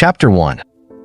Chapter 1.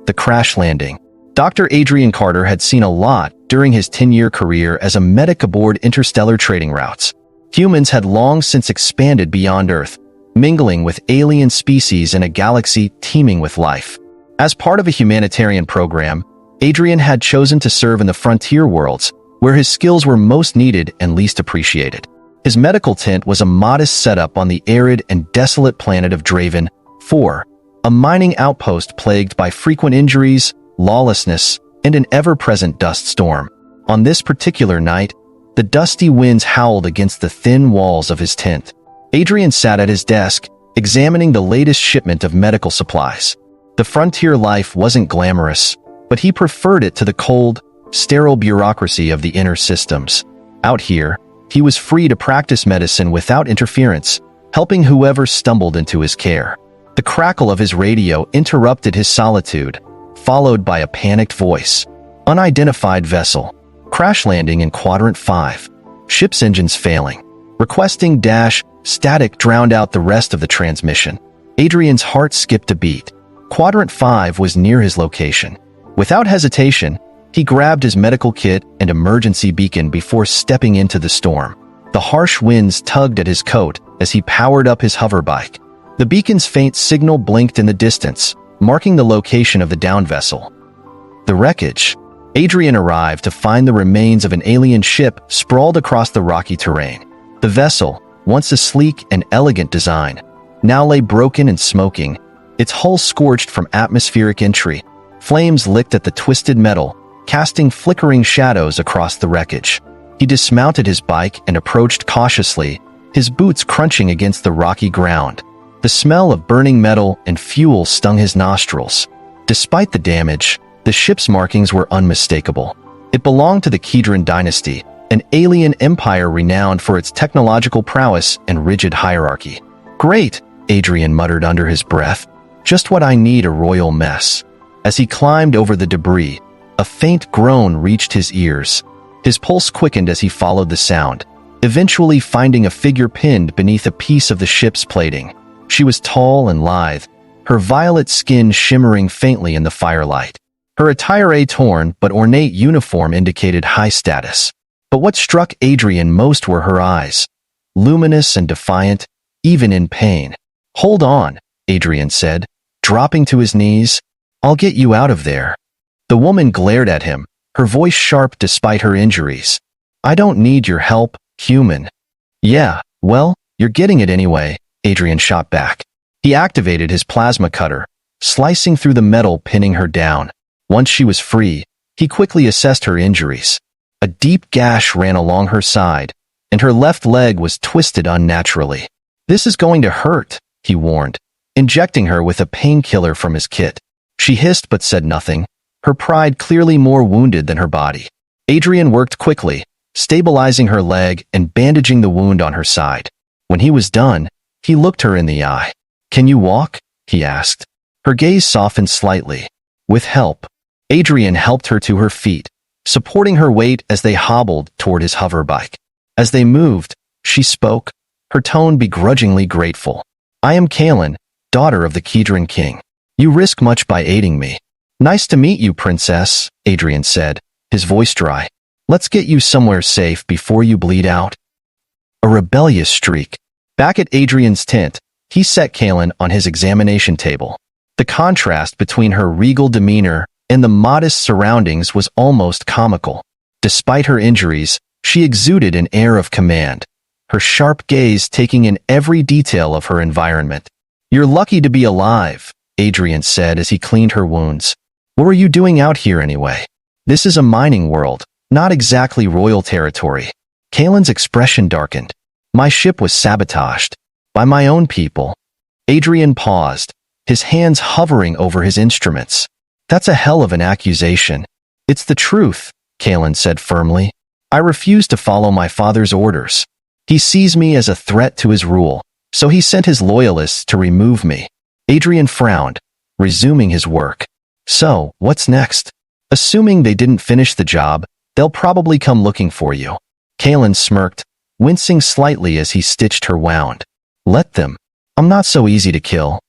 The Crash Landing. Dr. Adrian Carter had seen a lot during his 10-year career as a medic aboard interstellar trading routes. Humans had long since expanded beyond Earth, mingling with alien species in a galaxy teeming with life. As part of a humanitarian program, Adrian had chosen to serve in the frontier worlds, where his skills were most needed and least appreciated. His medical tent was a modest setup on the arid and desolate planet of Draven 4, a mining outpost plagued by frequent injuries, lawlessness, and an ever-present dust storm. On this particular night, the dusty winds howled against the thin walls of his tent. Adrian sat at his desk, examining the latest shipment of medical supplies. The frontier life wasn't glamorous, but he preferred it to the cold, sterile bureaucracy of the inner systems. Out here, he was free to practice medicine without interference, helping whoever stumbled into his care. The crackle of his radio interrupted his solitude, followed by a panicked voice. Unidentified vessel. Crash landing in Quadrant 5. Ship's engines failing. Requesting dash, static drowned out the rest of the transmission. Adrian's heart skipped a beat. Quadrant 5 was near his location. Without hesitation, he grabbed his medical kit and emergency beacon before stepping into the storm. The harsh winds tugged at his coat as he powered up his hoverbike. The beacon's faint signal blinked in the distance, marking the location of the downed vessel. The wreckage. Adrian arrived to find the remains of an alien ship sprawled across the rocky terrain. The vessel, once a sleek and elegant design, now lay broken and smoking, its hull scorched from atmospheric entry. Flames licked at the twisted metal, casting flickering shadows across the wreckage. He dismounted his bike and approached cautiously, his boots crunching against the rocky ground. The smell of burning metal and fuel stung his nostrils. Despite the damage, the ship's markings were unmistakable. It belonged to the Kedron dynasty, an alien empire renowned for its technological prowess and rigid hierarchy. "Great," Adrian muttered under his breath. "Just what I need, a royal mess." As he climbed over the debris, a faint groan reached his ears. His pulse quickened as he followed the sound, eventually finding a figure pinned beneath a piece of the ship's plating. She was tall and lithe, her violet skin shimmering faintly in the firelight. Her attire, a torn but ornate uniform, indicated high status. But what struck Adrian most were her eyes, luminous and defiant, even in pain. "Hold on," Adrian said, dropping to his knees. "I'll get you out of there." The woman glared at him, her voice sharp despite her injuries. "I don't need your help, human." "Yeah, well, you're getting it anyway," Adrian shot back. He activated his plasma cutter, slicing through the metal, pinning her down. Once she was free, he quickly assessed her injuries. A deep gash ran along her side, and her left leg was twisted unnaturally. "This is going to hurt," he warned, injecting her with a painkiller from his kit. She hissed but said nothing, her pride clearly more wounded than her body. Adrian worked quickly, stabilizing her leg and bandaging the wound on her side. When he was done, he looked her in the eye. "Can you walk?" he asked. Her gaze softened slightly. With help. Adrian helped her to her feet, supporting her weight as they hobbled toward his hoverbike. As they moved, she spoke, her tone begrudgingly grateful. "I am Kaylin, daughter of the Kedron king. You risk much by aiding me." "Nice to meet you, princess," Adrian said, his voice dry. "Let's get you somewhere safe before you bleed out." A rebellious streak. Back at Adrian's tent, he set Kaylin on his examination table. The contrast between her regal demeanor and the modest surroundings was almost comical. Despite her injuries, she exuded an air of command, her sharp gaze taking in every detail of her environment. "You're lucky to be alive," Adrian said as he cleaned her wounds. "What are you doing out here anyway? This is a mining world, not exactly royal territory." Kaylin's expression darkened. "My ship was sabotaged. By my own people." Adrian paused, his hands hovering over his instruments. "That's a hell of an accusation." "It's the truth," Kaylin said firmly. "I refuse to follow my father's orders. He sees me as a threat to his rule, so he sent his loyalists to remove me." Adrian frowned, resuming his work. "So, what's next? Assuming they didn't finish the job, they'll probably come looking for you." Kaylin smirked, wincing slightly as he stitched her wound. "Let them. I'm not so easy to kill."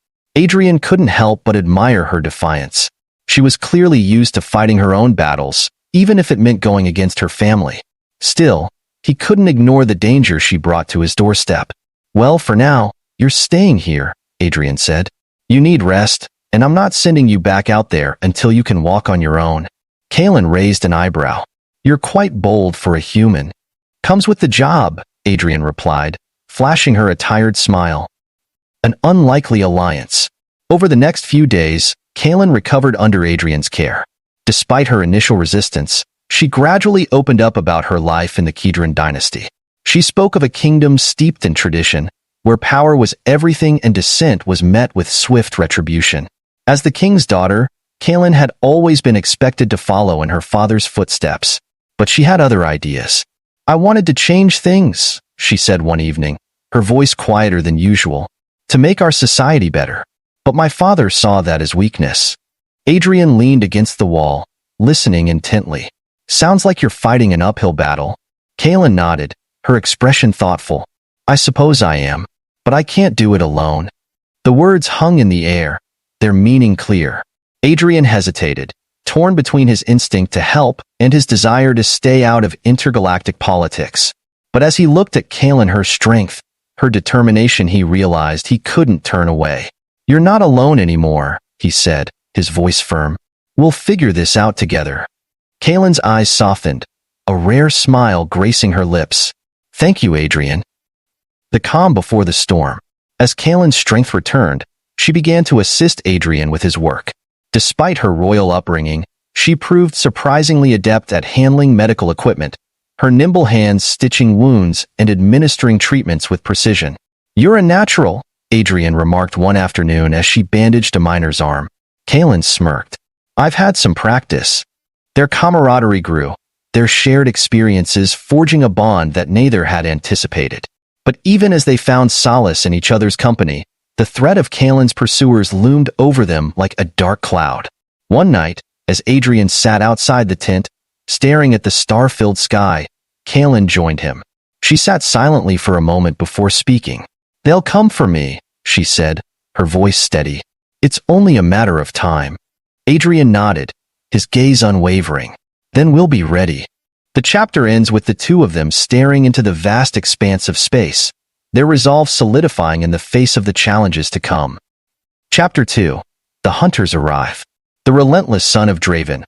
Adrian couldn't help but admire her defiance. She was clearly used to fighting her own battles, even if it meant going against her family. Still, he couldn't ignore the danger she brought to his doorstep. "Well, for now, you're staying here," Adrian said. "You need rest, and I'm not sending you back out there until you can walk on your own." Kalen raised an eyebrow. "You're quite bold for a human." "Comes with the job," Adrian replied, flashing her a tired smile. An unlikely alliance. Over the next few days, Kalen recovered under Adrian's care. Despite her initial resistance, she gradually opened up about her life in the Kedron dynasty. She spoke of a kingdom steeped in tradition, where power was everything and dissent was met with swift retribution. As the king's daughter, Kalen had always been expected to follow in her father's footsteps, but she had other ideas. "I wanted to change things," she said one evening, her voice quieter than usual, "to make our society better. But my father saw that as weakness." Adrian leaned against the wall, listening intently. "Sounds like you're fighting an uphill battle." Kalen nodded, her expression thoughtful. "I suppose I am, but I can't do it alone." The words hung in the air, their meaning clear. Adrian hesitated, torn between his instinct to help and his desire to stay out of intergalactic politics. But as he looked at Kalen, her strength, her determination, he realized he couldn't turn away. "You're not alone anymore," he said, his voice firm. "We'll figure this out together." Kalen's eyes softened, a rare smile gracing her lips. "Thank you, Adrian." The calm before the storm. As Kalen's strength returned, she began to assist Adrian with his work. Despite her royal upbringing, she proved surprisingly adept at handling medical equipment, her nimble hands stitching wounds and administering treatments with precision. "You're a natural," Adrian remarked one afternoon as she bandaged a miner's arm. Kalen smirked. "I've had some practice." Their camaraderie grew, their shared experiences forging a bond that neither had anticipated. But even as they found solace in each other's company, the threat of Kalen's pursuers loomed over them like a dark cloud. One night, as Adrian sat outside the tent, staring at the star-filled sky, Kalen joined him. She sat silently for a moment before speaking. "They'll come for me," she said, her voice steady. "It's only a matter of time." Adrian nodded, his gaze unwavering. "Then we'll be ready." The chapter ends with the two of them staring into the vast expanse of space, their resolve solidifying in the face of the challenges to come. Chapter 2. The Hunters Arrive. The relentless son of Draven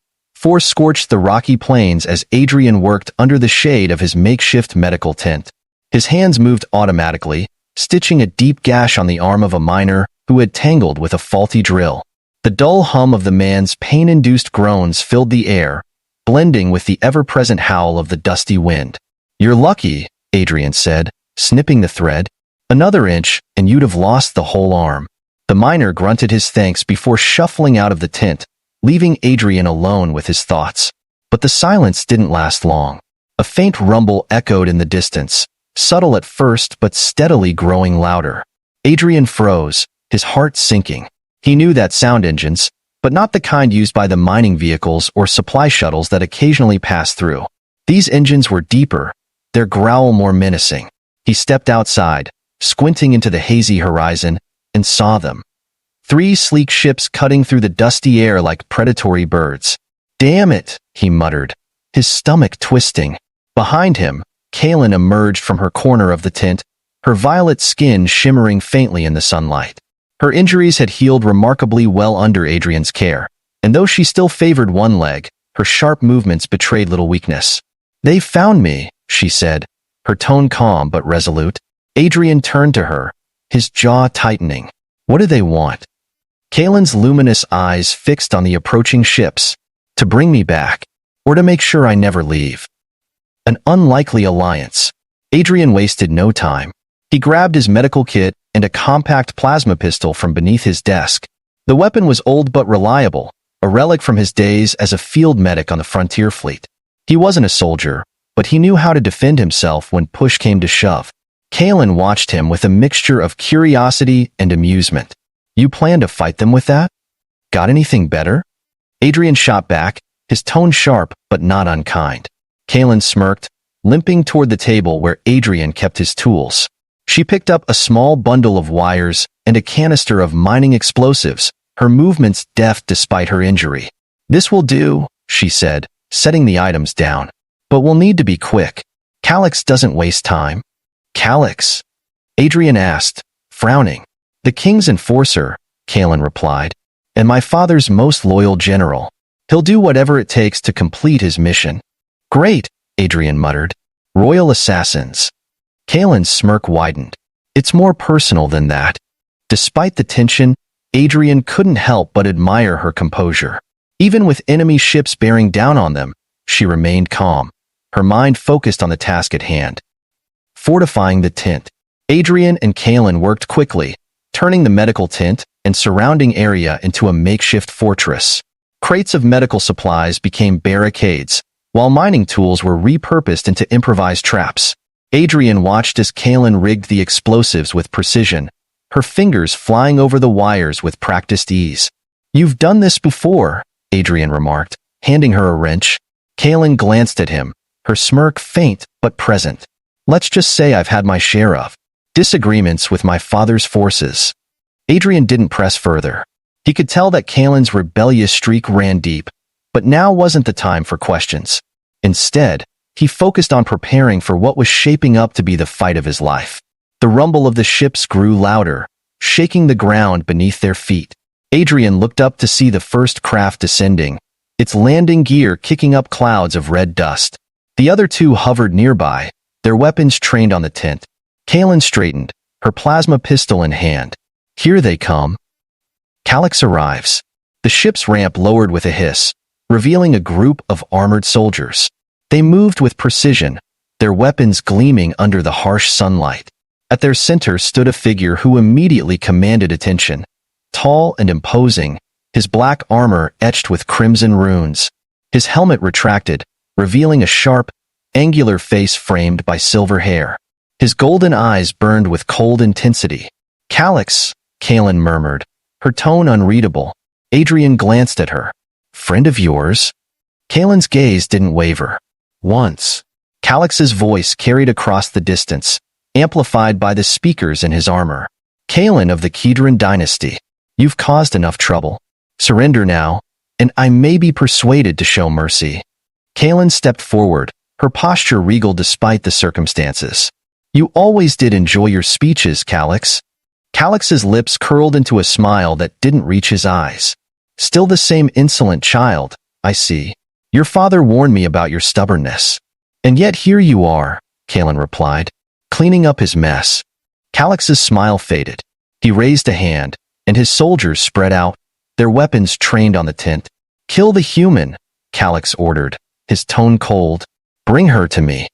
scorched the rocky plains as Adrian worked under the shade of his makeshift medical tent. His hands moved automatically, stitching a deep gash on the arm of a miner who had tangled with a faulty drill. The dull hum of the man's pain-induced groans filled the air, blending with the ever-present howl of the dusty wind. "You're lucky," Adrian said, snipping the thread. "Another inch, and you'd have lost the whole arm." The miner grunted his thanks before shuffling out of the tent, leaving Adrian alone with his thoughts. But the silence didn't last long. A faint rumble echoed in the distance, subtle at first but steadily growing louder. Adrian froze, his heart sinking. He knew that sound engines, but not the kind used by the mining vehicles or supply shuttles that occasionally pass through. These engines were deeper, their growl more menacing. He stepped outside, squinting into the hazy horizon, and saw them. 3 sleek ships cutting through the dusty air like predatory birds. "Damn it," he muttered, his stomach twisting. Behind him, Kalen emerged from her corner of the tent, her violet skin shimmering faintly in the sunlight. Her injuries had healed remarkably well under Adrian's care, and though she still favored one leg, her sharp movements betrayed little weakness. "They found me," she said, her tone calm but resolute. Adrian turned to her, his jaw tightening. "What do they want?" Kalen's luminous eyes fixed on the approaching ships. "To bring me back, or to make sure I never leave." An unlikely alliance. Adrian wasted no time. He grabbed his medical kit and a compact plasma pistol from beneath his desk. The weapon was old but reliable, a relic from his days as a field medic on the frontier fleet. He wasn't a soldier, but he knew how to defend himself when push came to shove. Kalen watched him with a mixture of curiosity and amusement. "You plan to fight them with that? Got anything better?" Adrian shot back, his tone sharp but not unkind. Kalen smirked, limping toward the table where Adrian kept his tools. She picked up a small bundle of wires and a canister of mining explosives, her movements deft despite her injury. "This will do," she said, setting the items down. "But we'll need to be quick. Calix doesn't waste time." "Calix?" Adrian asked, frowning. "The king's enforcer," Kalen replied, "and my father's most loyal general. He'll do whatever it takes to complete his mission." "Great," Adrian muttered. "Royal assassins." Kalen's smirk widened. "It's more personal than that." Despite the tension, Adrian couldn't help but admire her composure. Even with enemy ships bearing down on them, she remained calm, her mind focused on the task at hand. Fortifying the tent. Adrian and Kalen worked quickly, turning the medical tent and surrounding area into a makeshift fortress. Crates of medical supplies became barricades, while mining tools were repurposed into improvised traps. Adrian watched as Kalen rigged the explosives with precision, her fingers flying over the wires with practiced ease. "You've done this before," Adrian remarked, handing her a wrench. Kalen glanced at him, her smirk faint but present. "Let's just say I've had my share of disagreements with my father's forces." Adrian didn't press further. He could tell that Kalen's rebellious streak ran deep, but now wasn't the time for questions. Instead, he focused on preparing for what was shaping up to be the fight of his life. The rumble of the ships grew louder, shaking the ground beneath their feet. Adrian looked up to see the first craft descending, its landing gear kicking up clouds of red dust. The other two hovered nearby, their weapons trained on the tent. Kalen straightened, her plasma pistol in hand. "Here they come." Calix arrives. The ship's ramp lowered with a hiss, revealing a group of armored soldiers. They moved with precision, their weapons gleaming under the harsh sunlight. At their center stood a figure who immediately commanded attention. Tall and imposing, his black armor etched with crimson runes. His helmet retracted, revealing a sharp, angular face framed by silver hair. His golden eyes burned with cold intensity. "Calix," Kalen murmured, her tone unreadable. Adrian glanced at her. "Friend of yours?" Kalen's gaze didn't waver. "Once." Calix's voice carried across the distance, amplified by the speakers in his armor. "Kalen of the Kedron dynasty. You've caused enough trouble. Surrender now, and I may be persuaded to show mercy." Kalen stepped forward, her posture regal despite the circumstances. "You always did enjoy your speeches, Calix." Calix's lips curled into a smile that didn't reach his eyes. "Still the same insolent child, I see. Your father warned me about your stubbornness. And yet here you are," Kalen replied, cleaning up his mess. Calix's smile faded. He raised a hand, and his soldiers spread out, their weapons trained on the tent. "Kill the human," Calix ordered, his tone cold. "Bring her to me."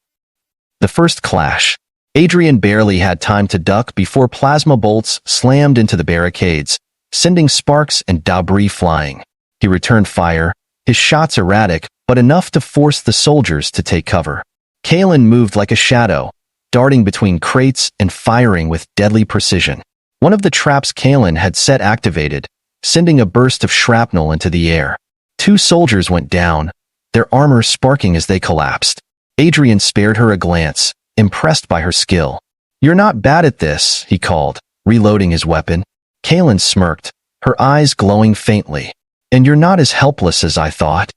The first clash. Adrian barely had time to duck before plasma bolts slammed into the barricades, sending sparks and debris flying. He returned fire, his shots erratic, but enough to force the soldiers to take cover. Kalen moved like a shadow, darting between crates and firing with deadly precision. One of the traps Kalen had set activated, sending a burst of shrapnel into the air. Two soldiers went down, their armor sparking as they collapsed. Adrian spared her a glance, impressed by her skill. "You're not bad at this," he called, reloading his weapon. Kalen smirked, her eyes glowing faintly. "And you're not as helpless as I thought."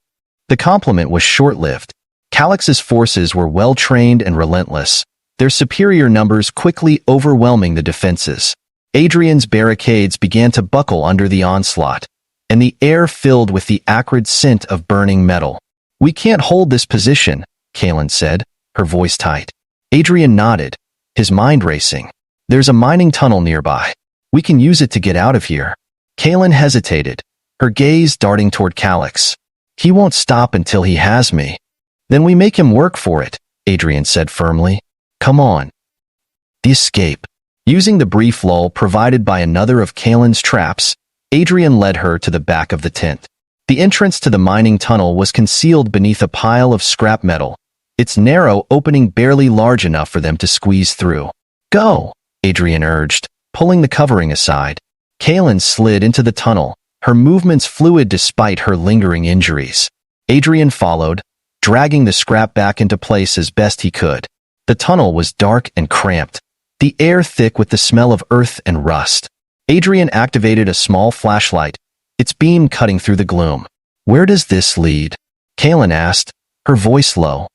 The compliment was short-lived. Calix's forces were well-trained and relentless, their superior numbers quickly overwhelming the defenses. Adrian's barricades began to buckle under the onslaught, and the air filled with the acrid scent of burning metal. "We can't hold this position," Kalen said, her voice tight. Adrian nodded, his mind racing. "There's a mining tunnel nearby. We can use it to get out of here." Kalen hesitated, her gaze darting toward Calix. "He won't stop until he has me." "Then we make him work for it," Adrian said firmly. "Come on." The escape. Using the brief lull provided by another of Kalen's traps, Adrian led her to the back of the tent. The entrance to the mining tunnel was concealed beneath a pile of scrap metal, its narrow opening barely large enough for them to squeeze through. "Go," Adrian urged, pulling the covering aside. Kalen slid into the tunnel, her movements fluid despite her lingering injuries. Adrian followed, dragging the scrap back into place as best he could. The tunnel was dark and cramped, the air thick with the smell of earth and rust. Adrian activated a small flashlight, its beam cutting through the gloom. "Where does this lead?" Kaelin asked, her voice low.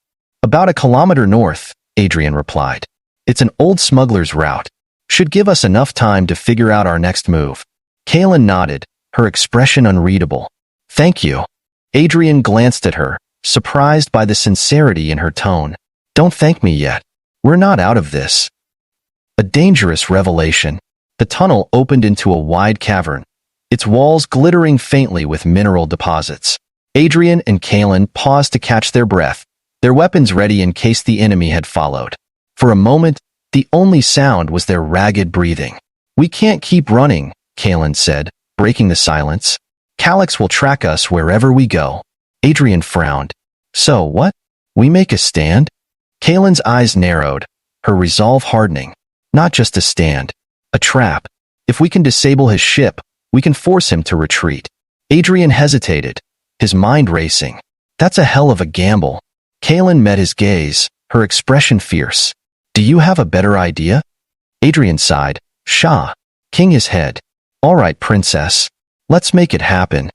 "About a kilometer north," Adrian replied. "It's an old smuggler's route. Should give us enough time to figure out our next move." Kaelin nodded, her expression unreadable. "Thank you." Adrian glanced at her, surprised by the sincerity in her tone. "Don't thank me yet. We're not out of this." A dangerous revelation. The tunnel opened into a wide cavern, its walls glittering faintly with mineral deposits. Adrian and Kaelin paused to catch their breath, their weapons ready in case the enemy had followed. For a moment, the only sound was their ragged breathing. "We can't keep running," Kaelin said, breaking the silence. "Calyx will track us wherever we go." Adrian frowned. "So what? We make a stand?" Kaelin's eyes narrowed, her resolve hardening. "Not just a stand. A trap. If we can disable his ship, we can force him to retreat." Adrian hesitated, his mind racing. "That's a hell of a gamble." Kaelin met his gaze, her expression fierce. "Do you have a better idea?" Adrian sighed, shaking his head. "All right, princess. Let's make it happen."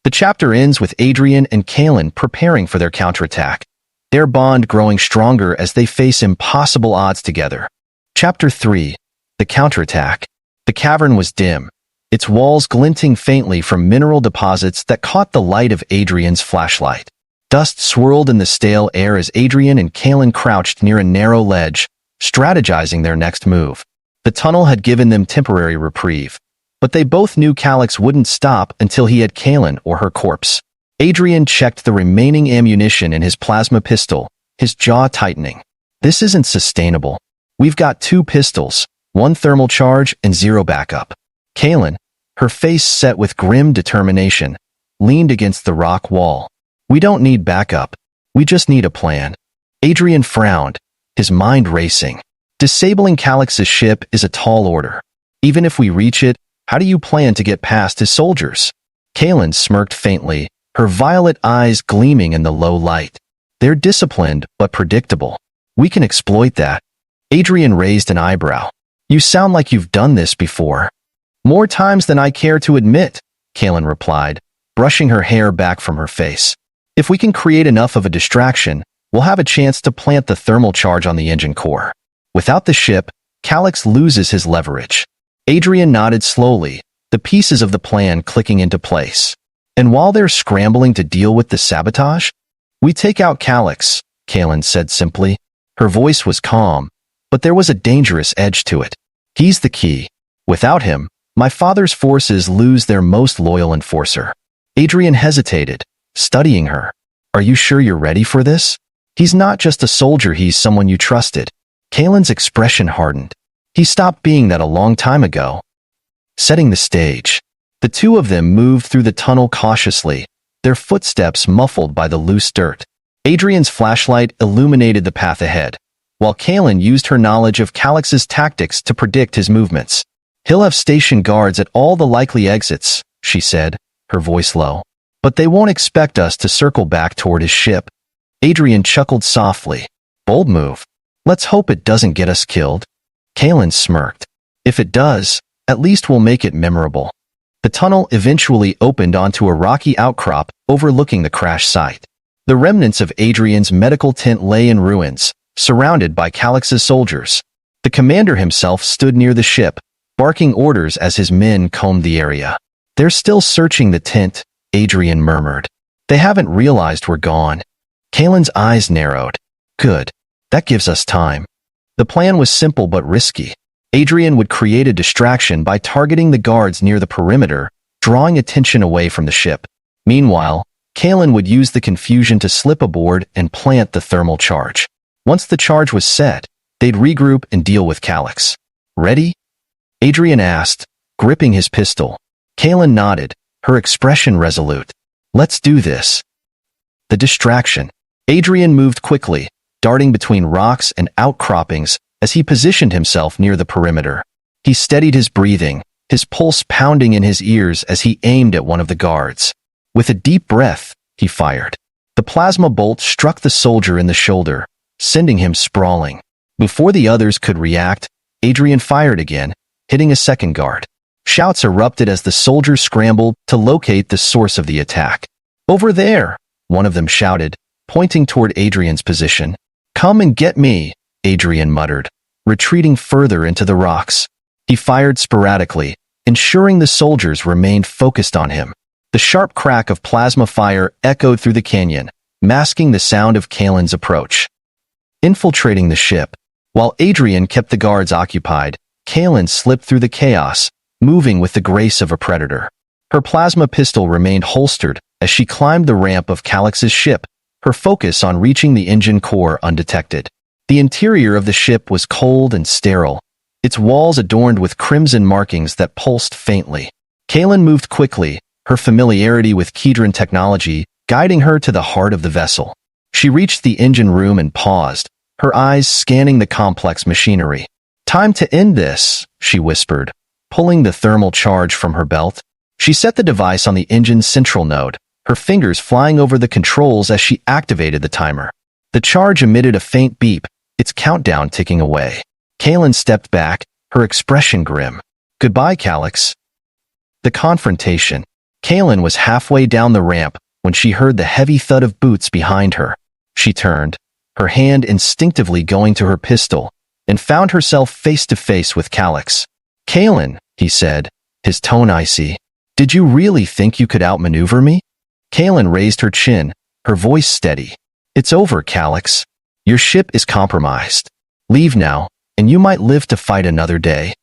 The chapter ends with Adrian and Kaelin preparing for their counterattack, their bond growing stronger as they face impossible odds together. Chapter 3. The Counterattack. The cavern was dim, its walls glinting faintly from mineral deposits that caught the light of Adrian's flashlight. Dust swirled in the stale air as Adrian and Kaelin crouched near a narrow ledge, strategizing their next move. The tunnel had given them temporary reprieve, but they both knew Calyx wouldn't stop until he had Kaelin or her corpse. Adrian checked the remaining ammunition in his plasma pistol, his jaw tightening. "This isn't sustainable. We've got 2 pistols, 1 thermal charge and 0 backup." Kaelin, her face set with grim determination, leaned against the rock wall. "We don't need backup. We just need a plan." Adrian frowned, his mind racing. "Disabling Calyx's ship is a tall order. Even if we reach it, how do you plan to get past his soldiers?" Kaelin smirked faintly, her violet eyes gleaming in the low light. "They're disciplined but predictable. We can exploit that." Adrian raised an eyebrow. "You sound like you've done this before." "More times than I care to admit," Kaelin replied, brushing her hair back from her face. "If we can create enough of a distraction, we'll have a chance to plant the thermal charge on the engine core. Without the ship, Calyx loses his leverage." Adrian nodded slowly, the pieces of the plan clicking into place. "And while they're scrambling to deal with the sabotage, we take out Calyx," Kaelin said simply. Her voice was calm, but there was a dangerous edge to it. "He's the key. Without him, my father's forces lose their most loyal enforcer." Adrian hesitated, studying her. "Are you sure you're ready for this? He's not just a soldier, he's someone you trusted." Kaelin's expression hardened. "He stopped being that a long time ago." Setting the stage, the two of them moved through the tunnel cautiously, their footsteps muffled by the loose dirt. Adrian's flashlight illuminated the path ahead, while Kaelin used her knowledge of Calyx's tactics to predict his movements. "He'll have stationed guards at all the likely exits," she said, her voice low. "But they won't expect us to circle back toward his ship." Adrian chuckled softly. "Bold move. Let's hope it doesn't get us killed." Kaelin smirked. "If it does, at least we'll make it memorable." The tunnel eventually opened onto a rocky outcrop overlooking the crash site. The remnants of Adrian's medical tent lay in ruins, surrounded by Calyx's soldiers. The commander himself stood near the ship, barking orders as his men combed the area. "They're still searching the tent," Adrian murmured. "They haven't realized we're gone." Kaelin's eyes narrowed. "Good. That gives us time." The plan was simple but risky. Adrian would create a distraction by targeting the guards near the perimeter, drawing attention away from the ship. Meanwhile, Kaelin would use the confusion to slip aboard and plant the thermal charge. Once the charge was set, they'd regroup and deal with Calyx. "Ready?" Adrian asked, gripping his pistol. Kaelin nodded, her expression resolute. "Let's do this." The distraction. Adrian moved quickly, darting between rocks and outcroppings as he positioned himself near the perimeter. He steadied his breathing, his pulse pounding in his ears as he aimed at one of the guards. With a deep breath, he fired. The plasma bolt struck the soldier in the shoulder, sending him sprawling. Before the others could react, Adrian fired again, hitting a second guard. Shouts erupted as the soldiers scrambled to locate the source of the attack. "Over there!" one of them shouted, pointing toward Adrian's position. "Come and get me," Adrian muttered, retreating further into the rocks. He fired sporadically, ensuring the soldiers remained focused on him. The sharp crack of plasma fire echoed through the canyon, masking the sound of Kalen's approach. Infiltrating the ship. While Adrian kept the guards occupied, Kalen slipped through the chaos, moving with the grace of a predator. Her plasma pistol remained holstered as she climbed the ramp of Calix's ship, her focus on reaching the engine core undetected. The interior of the ship was cold and sterile, its walls adorned with crimson markings that pulsed faintly. Kalen moved quickly, her familiarity with Kedron technology guiding her to the heart of the vessel. She reached the engine room and paused, her eyes scanning the complex machinery. "Time to end this," she whispered, pulling the thermal charge from her belt. She set the device on the engine's central node, her fingers flying over the controls as she activated the timer. The charge emitted a faint beep, its countdown ticking away. Kalen stepped back, her expression grim. "Goodbye, Calix." The confrontation. Kalen was halfway down the ramp when she heard the heavy thud of boots behind her. She turned, her hand instinctively going to her pistol, and found herself face to face with Calix. "Kalen," he said, his tone icy. "Did you really think you could outmaneuver me?" Kalen raised her chin, her voice steady. "It's over, Calix. Your ship is compromised. Leave now, and you might live to fight another day."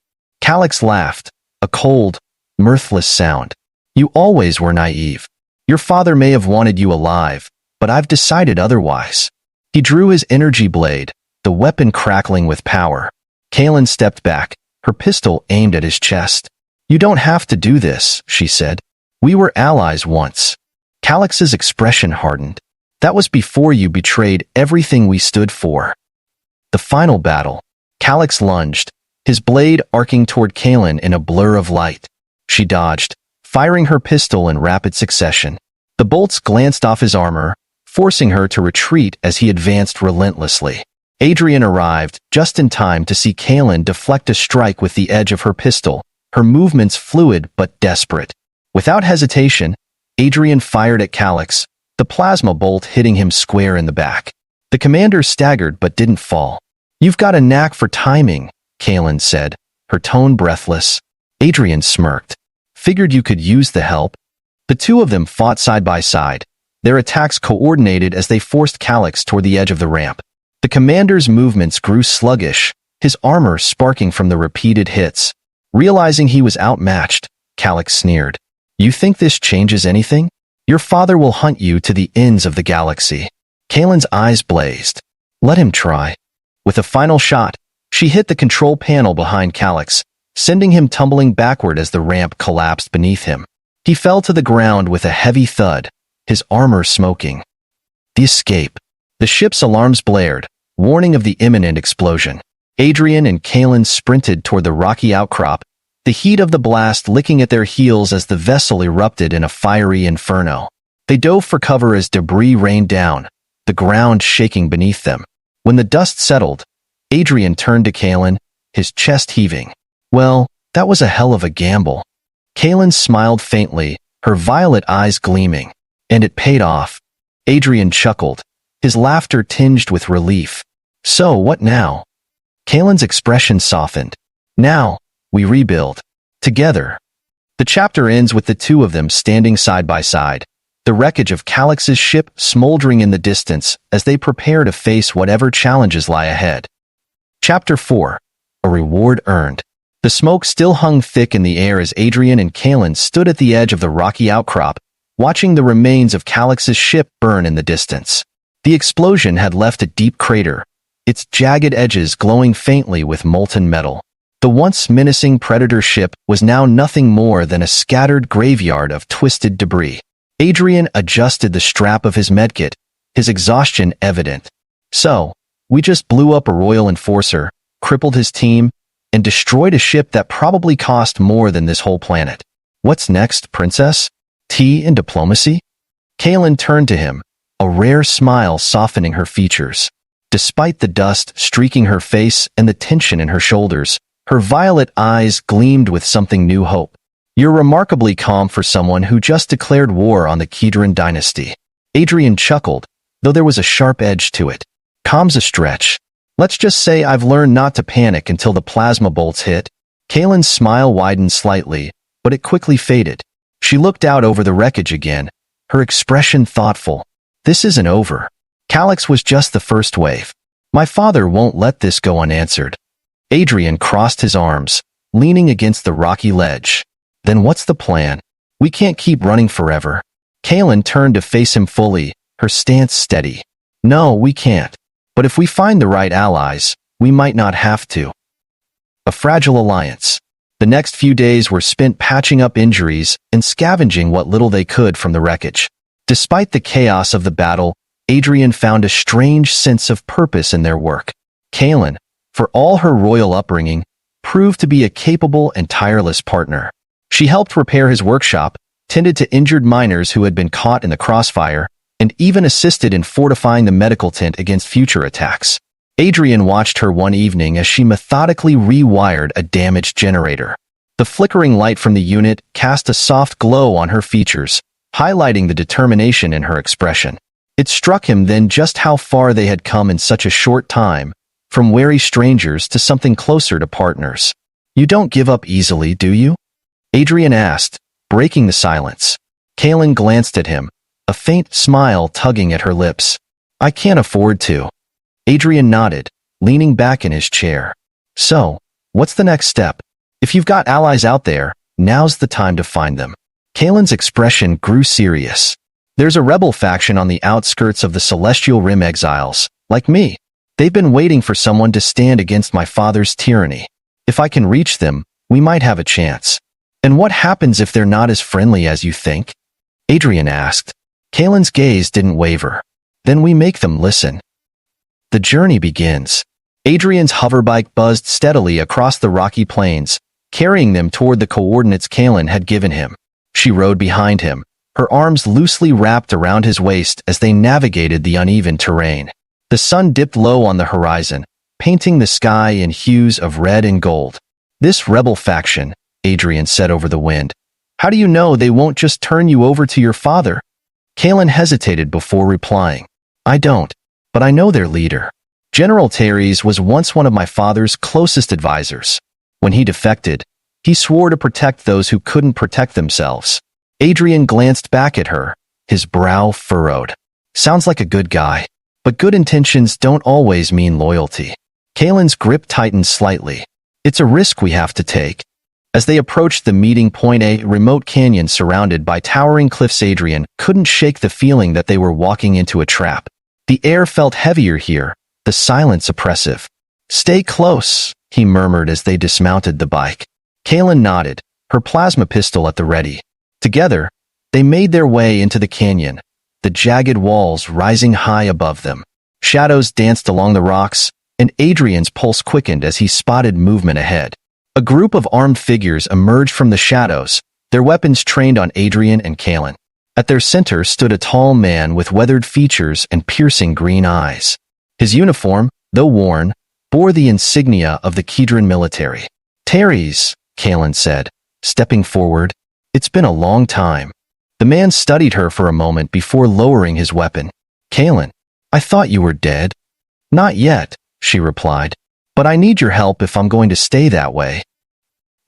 Calix laughed, a cold, mirthless sound. "You always were naive. Your father may have wanted you alive, but I've decided otherwise." He drew his energy blade, the weapon crackling with power. Kalen stepped back, her pistol aimed at his chest. "You don't have to do this," she said. "We were allies once." Calix's expression hardened. "That was before you betrayed everything we stood for." The final battle. Calix lunged, his blade arcing toward Kalen in a blur of light. She dodged, firing her pistol in rapid succession. The bolts glanced off his armor, forcing her to retreat as he advanced relentlessly. Adrian arrived just in time to see Kalen deflect a strike with the edge of her pistol, her movements fluid but desperate. Without hesitation, Adrian fired at Calix, the plasma bolt hitting him square in the back. The commander staggered but didn't fall. "You've got a knack for timing," Kalen said, her tone breathless. Adrian smirked. "Figured you could use the help." The two of them fought side by side, their attacks coordinated as they forced Calix toward the edge of the ramp. The commander's movements grew sluggish, his armor sparking from the repeated hits. Realizing he was outmatched, Calix sneered. "You think this changes anything? Your father will hunt you to the ends of the galaxy." Kalen's eyes blazed. "Let him try." With a final shot, she hit the control panel behind Calix, sending him tumbling backward as the ramp collapsed beneath him. He fell to the ground with a heavy thud, his armor smoking. The escape. The ship's alarms blared, warning of the imminent explosion. Adrian and Kalen sprinted toward the rocky outcrop, the heat of the blast licking at their heels as the vessel erupted in a fiery inferno. They dove for cover as debris rained down, the ground shaking beneath them. When the dust settled, Adrian turned to Kalen, his chest heaving. "Well, that was a hell of a gamble." Kalen smiled faintly, her violet eyes gleaming. "And it paid off." Adrian chuckled, his laughter tinged with relief. "So what now?" Kalen's expression softened. "Now, we rebuild. Together." The chapter ends with the two of them standing side by side, the wreckage of Calix's ship smoldering in the distance as they prepare to face whatever challenges lie ahead. Chapter 4. A Reward Earned. The smoke still hung thick in the air as Adrian and Kalen stood at the edge of the rocky outcrop, watching the remains of Calix's ship burn in the distance. The explosion had left a deep crater, its jagged edges glowing faintly with molten metal. The once menacing Predator ship was now nothing more than a scattered graveyard of twisted debris. Adrian adjusted the strap of his medkit, his exhaustion evident. "So, we just blew up a royal enforcer, crippled his team, and destroyed a ship that probably cost more than this whole planet. What's next, princess? Tea and diplomacy?" Kalen turned to him, a rare smile softening her features. Despite the dust streaking her face and the tension in her shoulders, her violet eyes gleamed with something new hope. "You're remarkably calm for someone who just declared war on the Kidron dynasty." Adrian chuckled, though there was a sharp edge to it. "Calm's a stretch. Let's just say I've learned not to panic until the plasma bolts hit." Kaylin's smile widened slightly, but it quickly faded. She looked out over the wreckage again, her expression thoughtful. "This isn't over. Calyx was just the first wave. My father won't let this go unanswered." Adrian crossed his arms, leaning against the rocky ledge. "Then what's the plan? We can't keep running forever." Kaylin turned to face him fully, her stance steady. "No, we can't. But if we find the right allies, we might not have to." A fragile alliance. The next few days were spent patching up injuries and scavenging what little they could from the wreckage. Despite the chaos of the battle, Adrian found a strange sense of purpose in their work. Kaylin, for all her royal upbringing, proved to be a capable and tireless partner. She helped repair his workshop, tended to injured miners who had been caught in the crossfire, and even assisted in fortifying the medical tent against future attacks. Adrian watched her one evening as she methodically rewired a damaged generator. The flickering light from the unit cast a soft glow on her features, highlighting the determination in her expression. It struck him then just how far they had come in such a short time, from wary strangers to something closer to partners. "You don't give up easily, do you?" Adrian asked, breaking the silence. Kaylin glanced at him, a faint smile tugging at her lips. "I can't afford to." Adrian nodded, leaning back in his chair. "So, what's the next step? If you've got allies out there, now's the time to find them." Kaylin's expression grew serious. "There's a rebel faction on the outskirts of the Celestial Rim exiles, like me. They've been waiting for someone to stand against my father's tyranny. If I can reach them, we might have a chance." "And what happens if they're not as friendly as you think?" Adrian asked. Kaylin's gaze didn't waver. "Then we make them listen." The journey begins. Adrian's hoverbike buzzed steadily across the rocky plains, carrying them toward the coordinates Kaylin had given him. She rode behind him, her arms loosely wrapped around his waist as they navigated the uneven terrain. The sun dipped low on the horizon, painting the sky in hues of red and gold. "This rebel faction," Adrian said over the wind. "How do you know they won't just turn you over to your father?" Kaylin hesitated before replying. "I don't, but I know their leader. General Purrs was once one of my father's closest advisors. When he defected, he swore to protect those who couldn't protect themselves." Adrian glanced back at her, his brow furrowed. "Sounds like a good guy, but good intentions don't always mean loyalty." Kaylin's grip tightened slightly. "It's a risk we have to take." As they approached the meeting point, a remote canyon surrounded by towering cliffs, Adrian couldn't shake the feeling that they were walking into a trap. The air felt heavier here, the silence oppressive. "Stay close," he murmured as they dismounted the bike. Kaylin nodded, her plasma pistol at the ready. Together, they made their way into the canyon, the jagged walls rising high above them. Shadows danced along the rocks, and Adrian's pulse quickened as he spotted movement ahead. A group of armed figures emerged from the shadows, their weapons trained on Adrian and Kaylin. At their center stood a tall man with weathered features and piercing green eyes. His uniform, though worn, bore the insignia of the Kidron military. "Purrs," Kaylin said, stepping forward. "It's been a long time." The man studied her for a moment before lowering his weapon. "Kaylin, I thought you were dead." "Not yet," she replied. "But I need your help if I'm going to stay that way."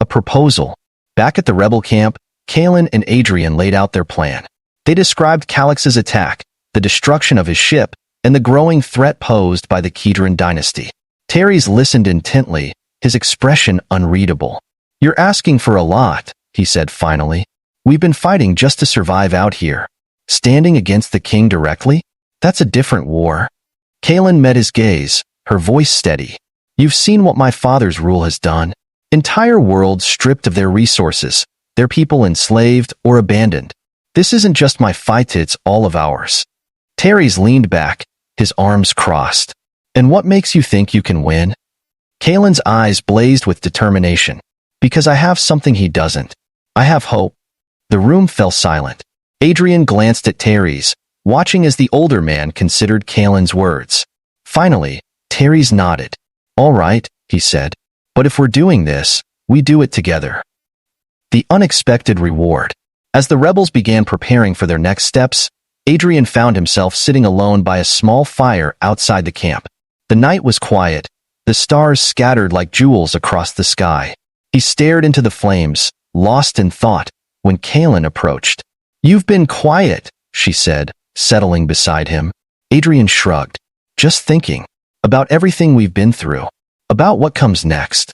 A proposal. Back at the rebel camp, Kaylin and Adrian laid out their plan. They described Calyx's attack, the destruction of his ship, and the growing threat posed by the Kidron dynasty. Purrs listened intently, his expression unreadable. "You're asking for a lot," he said finally. "We've been fighting just to survive out here. Standing against the king directly? That's a different war." Kaylin met his gaze, her voice steady. "You've seen what my father's rule has done. Entire worlds stripped of their resources, their people enslaved or abandoned. This isn't just my fight, it's all of ours." Purrs leaned back, his arms crossed. "And what makes you think you can win?" Kaylin's eyes blazed with determination. "Because I have something he doesn't. I have hope." The room fell silent. Adrian glanced at Purrs, watching as the older man considered Kaylin's words. Finally, Terry's nodded. All right, he said. But if we're doing this, we do it together. The unexpected reward. As the rebels began preparing for their next steps, Adrian found himself sitting alone by a small fire outside the camp. The night was quiet, the stars scattered like jewels across the sky. He stared into the flames, lost in thought, when Kaylin approached. "You've been quiet," she said, settling beside him. Adrian shrugged. "Just thinking. About everything we've been through. About what comes next."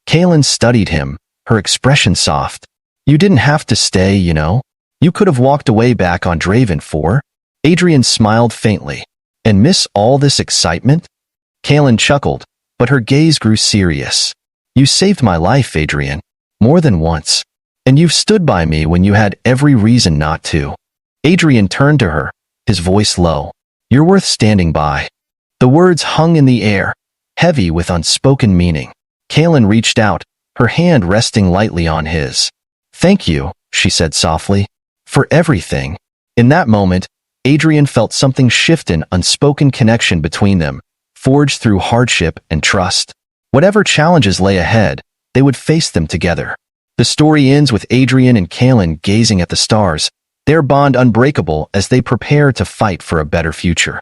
Kaylin studied him, her expression soft. "You didn't have to stay, you know. You could have walked away back on Draven 4. Adrian smiled faintly. "And miss all this excitement?" Kaylin chuckled, but her gaze grew serious. "You saved my life, Adrian. More than once. And you've stood by me when you had every reason not to." Adrian turned to her, his voice low. "You're worth standing by." The words hung in the air, heavy with unspoken meaning. Kaylin reached out, her hand resting lightly on his. "Thank you," she said softly, "for everything." In that moment, Adrian felt something shift, an unspoken connection between them, forged through hardship and trust. Whatever challenges lay ahead, they would face them together. The story ends with Adrian and Kaylin gazing at the stars, their bond unbreakable as they prepare to fight for a better future.